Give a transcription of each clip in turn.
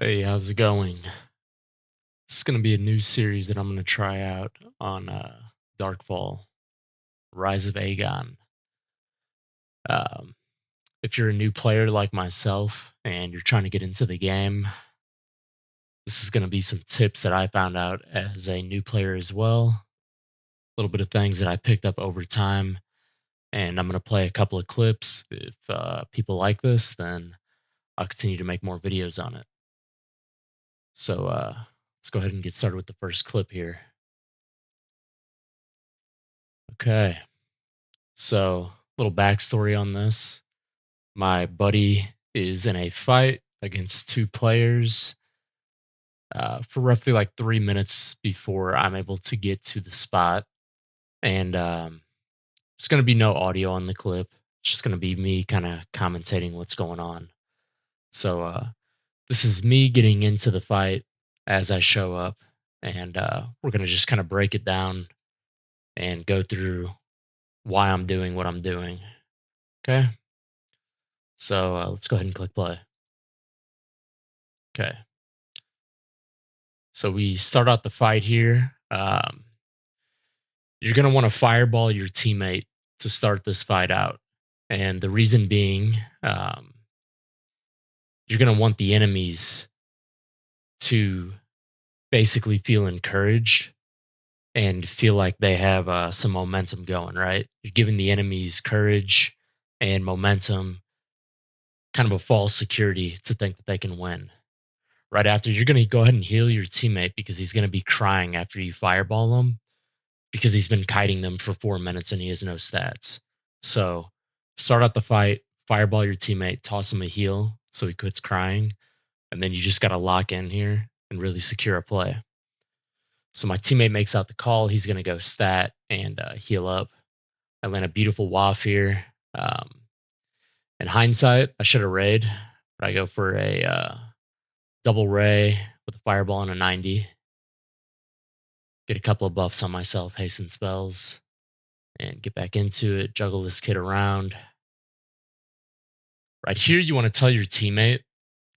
Hey, how's it going? This is going to be a new series that I'm going to try out on Darkfall, Rise of Agon. Um, if you're a new player like myself and you're trying to get into the game, this is going to be some tips that I found out as a new player as well. A little bit of things that I picked up over time, and I'm going to play a couple of clips. If people like this, then I'll continue to make more videos on it. So let's go ahead and get started with the first clip here. Okay. So, little backstory on this. My buddy is in a fight against two players for roughly like 3 minutes before I'm able to get to the spot. And it's going to be no audio on the clip. It's just going to be me kind of commentating what's going on. So, this is me getting into the fight as I show up. And we're going to just kind of break it down and go through why I'm doing what I'm doing. Okay. So, let's go ahead and click play. Okay. So we start out the fight here. You're going to want to fireball your teammate to start this fight out. And the reason being, you're going to want the enemies to basically feel encouraged and feel like they have some momentum going, right? You're giving the enemies courage and momentum, kind of a false security to think that they can win. Right after, you're going to go ahead and heal your teammate because he's going to be crying after you fireball him because he's been kiting them for 4 minutes and he has no stats. So start out the fight, fireball your teammate, toss him a heal so he quits crying, and then you just got to lock in here and really secure a play. So my teammate makes out the call. He's going to go stat and heal up. I land a beautiful waff here. In hindsight, I should have rayed, but I go for a double ray with a fireball and a 90. Get a couple of buffs on myself, hasten spells, and get back into it, juggle this kid around. Right here, you want to tell your teammate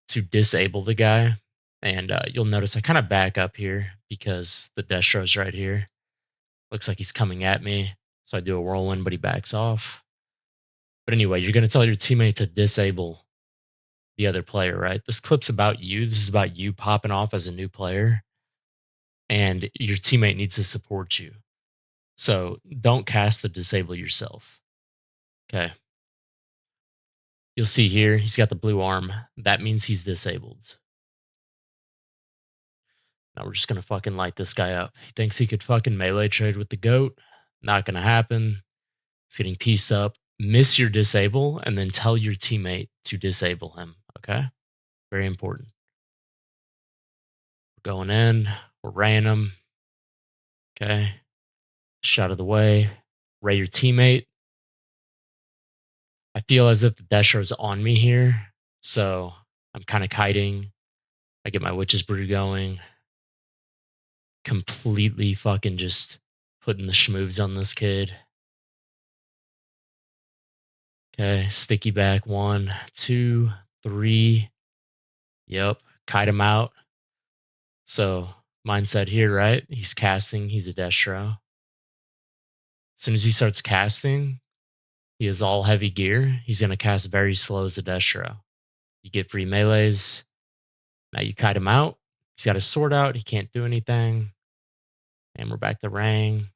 to disable the guy. And you'll notice I kind of back up here because the Destro's right here. Looks like he's coming at me. So I do a whirlwind, but he backs off. But anyway, you're going to tell your teammate to disable the other player, right? This clip's about you. This is about you popping off as a new player. And your teammate needs to support you. So don't cast the disable yourself. Okay. You'll see here, he's got the blue arm. That means he's disabled. Now we're just gonna fucking light this guy up. He thinks he could fucking melee trade with the goat. Not gonna happen. He's getting pieced up. Miss your disable and then tell your teammate to disable him. Okay? Very important. We're going in. We're raying him. Okay. Shot of the way. Ray your teammate. I feel as if the Destro's on me here. So I'm kind of kiting. I get my Witch's Brew going. Completely fucking just putting the schmoves on this kid. Okay, sticky back 1, 2, 3. Yep, kite him out. So mindset here, right? He's casting. He's a Destro. As soon as he starts casting, he has all heavy gear. He's going to cast very slow as a Destro. You get free melees. Now you kite him out. He's got his sword out. He can't do anything. And we're back to Rang.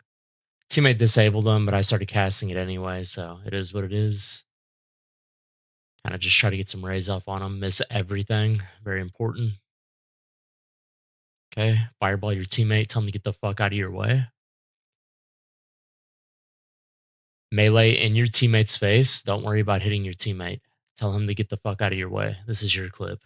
Teammate disabled him, but I started casting it anyway, so it is what it is. Kind of just try to get some rays off on him. Miss everything. Very important. Okay. Fireball your teammate. Tell him to get the fuck out of your way. Melee in your teammate's face. Don't worry about hitting your teammate. Tell him to get the fuck out of your way. This is your clip.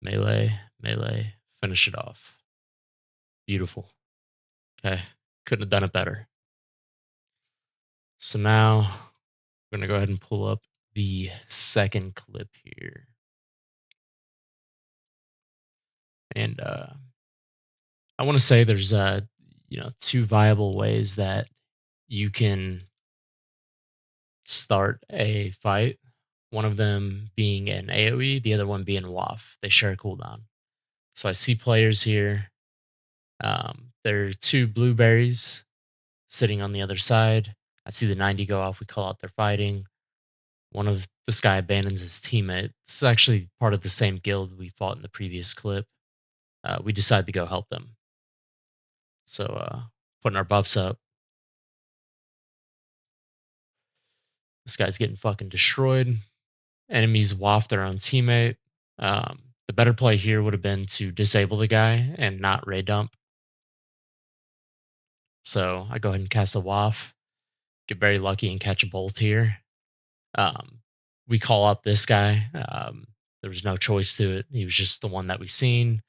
Melee, melee. Finish it off. Beautiful. Okay. Couldn't have done it better. So now we're going to go ahead and pull up the second clip here. And I want to say there's two viable ways that you can start a fight one of them being an AoE, the other one being WAF. They share a cooldown. So I see players here. There are two blueberries sitting on the other side. I see the 90 go off. We call out they're fighting. This guy abandons his teammate. This is actually part of the same guild we fought in the previous clip. We decide to go help them. So putting our buffs up. This guy's getting fucking destroyed. Enemies waft their own teammate. The better play here would have been to disable the guy and not ray dump. So I go ahead and cast a waft. Get very lucky and catch a bolt here. We call out this guy. There was no choice to it. He was just the one that we seen.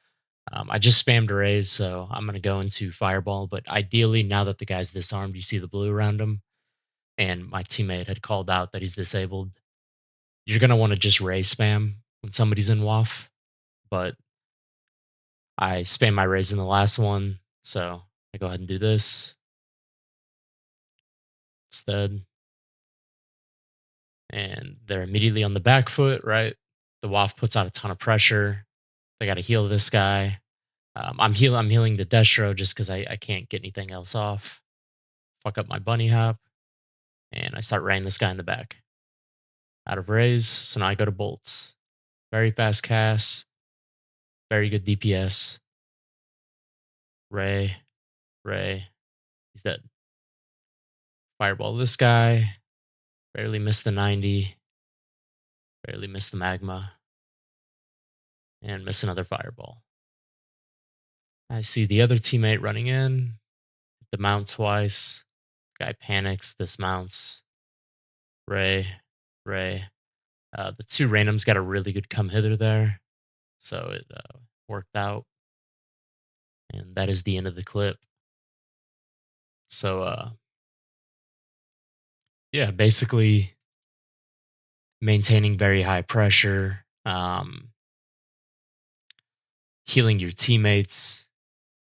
I just spammed a raise, so I'm going to go into fireball. But ideally, now that the guy's disarmed, you see the blue around him, and my teammate had called out that he's disabled. You're going to want to just raise spam when somebody's in WAF, but I spam my raise in the last one, so I go ahead and do this instead. And they're immediately on the back foot, right? The WAF puts out a ton of pressure. They got to heal this guy. I'm healing the Destro just because I can't get anything else off. Fuck up my bunny hop, and I start raying this guy in the back. Out of raise, so now I go to bolts. Very fast cast, very good DPS. Ray, he's dead. Fireball this guy, barely missed the 90, barely missed the magma, and miss another fireball. I see the other teammate running in, the mount twice. Guy panics, dismounts. Ray. The two randoms got a really good come hither there, so it worked out. And that is the end of the clip. So, yeah, basically maintaining very high pressure, healing your teammates,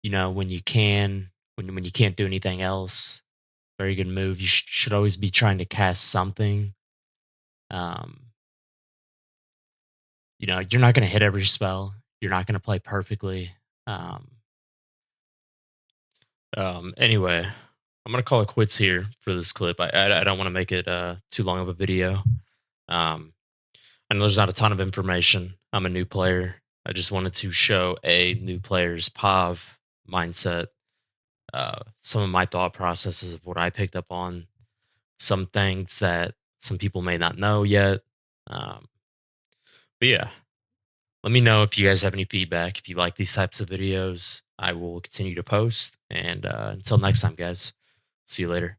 when you can, when you can't do anything else. Very good move. You should always be trying to cast something. You're not going to hit every spell. You're not going to play perfectly. Anyway, I'm going to call it quits here for this clip. I don't want to make it too long of a video. I know there's not a ton of information. I'm a new player. I just wanted to show a new player's POV mindset, some of my thought processes of what I picked up on, some things that some people may not know yet. But yeah, let me know if you guys have any feedback. If you like these types of videos, I will continue to post. And until next time, guys, see you later.